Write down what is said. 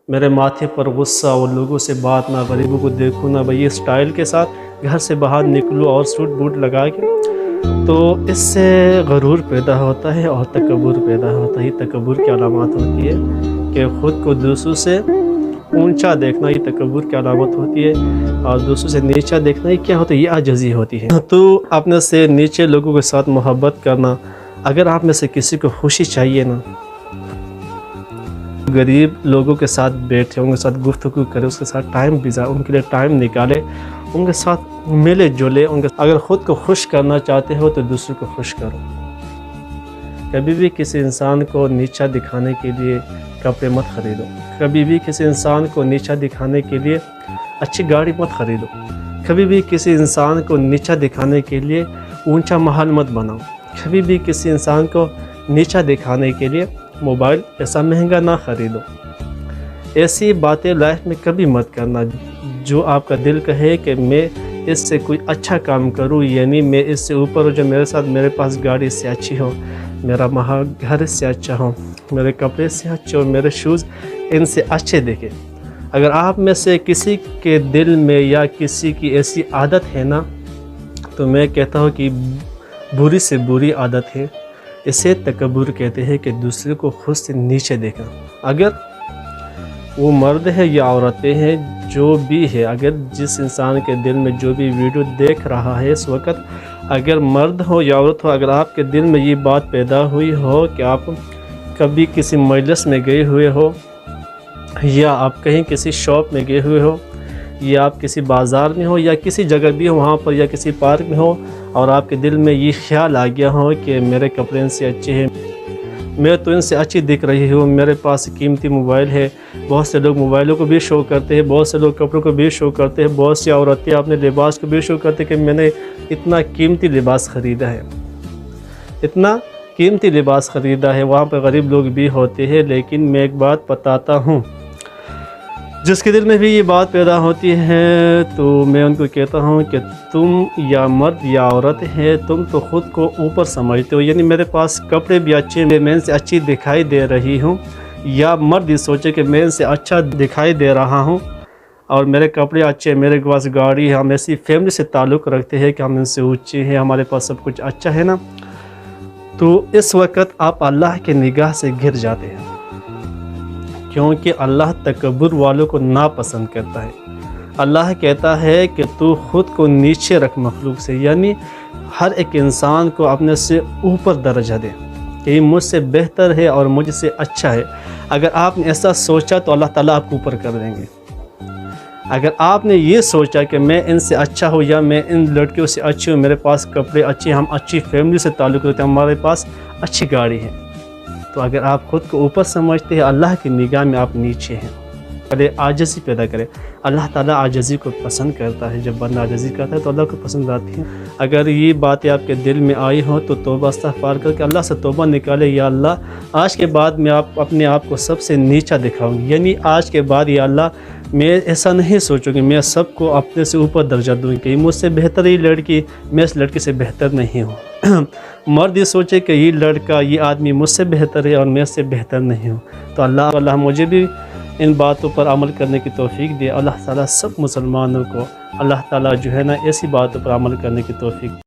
میرے ماتھے پر غصہ اور لوگوں سے بات نہ، غریبوں کو دیکھوں نہ، بھئی اسٹائل کے ساتھ گھر سے باہر نکلوں اور سوٹ بوٹ لگا کے، تو اس سے غرور پیدا ہوتا ہے اور تکبر پیدا ہوتا ہے۔ تکبر کی علامات ہوتی ہے کہ خود کو دوسروں سے اونچا دیکھنا، یہ تکبر کی علامت ہوتی ہے، اور دوسروں سے نیچا دیکھنا یہ کیا ہوتا ہے؟ یہ عاجزی ہوتی ہے۔ تو اپنے سے نیچے لوگوں کے ساتھ محبت کرنا، اگر آپ میں سے کسی کو خوشی چاہیے نا، غریب لوگوں کے ساتھ بیٹھے، ان کے ساتھ گفتگو کرے، اس کے ساتھ ٹائم گزارے، ان کے لیے ٹائم نکالے، ان کے ساتھ ملے جلے، اگر خود کو خوش کرنا چاہتے ہو تو دوسروں کو خوش کرو۔ کبھی بھی کسی انسان کو نیچا دکھانے کے لیے کپڑے مت خریدو، کبھی بھی کسی انسان کو نیچا دکھانے کے لیے اچھی گاڑی مت خریدو، کبھی بھی کسی انسان کو نیچا دکھانے کے لیے اونچا محل مت بناؤ، کبھی بھی کسی انسان کو نیچا دکھانے کے لیے موبائل ایسا مہنگا نہ خریدو۔ ایسی باتیں لائف میں کبھی مت کرنا جو آپ کا دل کہے کہ میں اس سے کوئی اچھا کام کروں، یعنی میں اس سے اوپر ہو، جو میرے ساتھ میرے پاس گاڑی اس سے اچھی ہو، میرا گھر اس سے اچھا ہو، میرے کپڑے سے اچھے ہو، میرے شوز ان سے اچھے دیکھیں۔ اگر آپ میں سے کسی کے دل میں یا کسی کی ایسی عادت ہے نا، تو میں کہتا ہوں کہ بری سے بری عادت ہے، اسے تکبر کہتے ہیں کہ دوسرے کو خود سے نیچے دیکھنا۔ اگر وہ مرد ہے یا عورتیں ہیں، جو بھی ہے، اگر جس انسان کے دل میں جو بھی ویڈیو دیکھ رہا ہے اس وقت، اگر مرد ہو یا عورت ہو، اگر آپ کے دل میں یہ بات پیدا ہوئی ہو کہ آپ کبھی کسی مجلس میں گئے ہوئے ہو، یا آپ کہیں کسی شاپ میں گئے ہوئے ہو، یا آپ کسی بازار میں ہو، یا کسی جگہ بھی ہو وہاں پر، یا کسی پارک میں ہو، اور آپ کے دل میں یہ خیال آ گیا ہو کہ میرے کپڑے ان سے اچھے ہیں، میں تو ان سے اچھی دکھ رہی ہوں، میرے پاس قیمتی موبائل ہے، بہت سے لوگ موبائلوں کو بھی شو کرتے ہیں، بہت سے لوگ کپڑوں کو بھی شو کرتے ہیں، بہت سی عورتیں اپنے لباس کو بھی شو کرتے ہیں کہ میں نے اتنا قیمتی لباس خریدا ہے، اتنا قیمتی لباس خریدا ہے۔ وہاں پہ غریب لوگ بھی ہوتے ہیں، لیکن میں ایک بات بتاتا ہوں، جس کے دل میں بھی یہ بات پیدا ہوتی ہے تو میں ان کو کہتا ہوں کہ تم یا مرد یا عورت ہے، تم تو خود کو اوپر سمجھتے ہو، یعنی میرے پاس کپڑے بھی اچھے ہیں، میں ان سے اچھی دکھائی دے رہی ہوں، یا مرد یہ سوچے کہ میں ان سے اچھا دکھائی دے رہا ہوں اور میرے کپڑے اچھے، میرے پاس گاڑی ہے، ہم ایسی فیملی سے تعلق رکھتے ہیں کہ ہم ان سے اونچے ہیں، ہمارے پاس سب کچھ اچھا ہے نا، تو اس وقت آپ اللہ کے نگاہ سے گر جاتے ہیں، کیونکہ اللہ تکبر والوں کو ناپسند کرتا ہے۔ اللہ کہتا ہے کہ تو خود کو نیچے رکھ مخلوق سے، یعنی ہر ایک انسان کو اپنے سے اوپر درجہ دے کہ یہ مجھ سے بہتر ہے اور مجھ سے اچھا ہے۔ اگر آپ نے ایسا سوچا تو اللہ تعالیٰ آپ کو اوپر کر دیں گے۔ اگر آپ نے یہ سوچا کہ میں ان سے اچھا ہوں، یا میں ان لڑکیوں سے اچھی ہوں، میرے پاس کپڑے اچھے، ہم اچھی فیملی سے تعلق رکھتے ہیں، ہمارے پاس اچھی گاڑی ہے، تو اگر آپ خود کو اوپر سمجھتے ہیں، اللہ کی نگاہ میں آپ نیچے ہیں۔ پہلے عاجزی پیدا کرے، اللہ تعالیٰ عاجزی کو پسند کرتا ہے، جب بندہ عاجزی کرتا ہے تو اللہ کو پسند آتی ہے۔ اگر یہ باتیں آپ کے دل میں آئی ہوں تو توبہ استغفار کر کے اللہ سے توبہ نکالے، یا اللہ آج کے بعد میں اپنے آپ کو سب سے نیچا دکھاؤں گی، یعنی آج کے بعد یا اللہ میں ایسا نہیں سوچوں گی، میں سب کو اپنے سے اوپر درجہ دوں گی کہ مجھ سے بہتر یہ لڑکی، میں اس لڑکی سے بہتر نہیں ہوں۔ مرد یہ سوچے کہ یہ لڑکا، یہ آدمی مجھ سے بہتر ہے اور میں اس سے بہتر نہیں ہوں، تو اللہ مجھے بھی ان باتوں پر عمل کرنے کی توفیق دے۔ اللہ تعالیٰ سب مسلمانوں کو اللہ تعالیٰ جو ہے نا ایسی باتوں پر عمل کرنے کی توفیق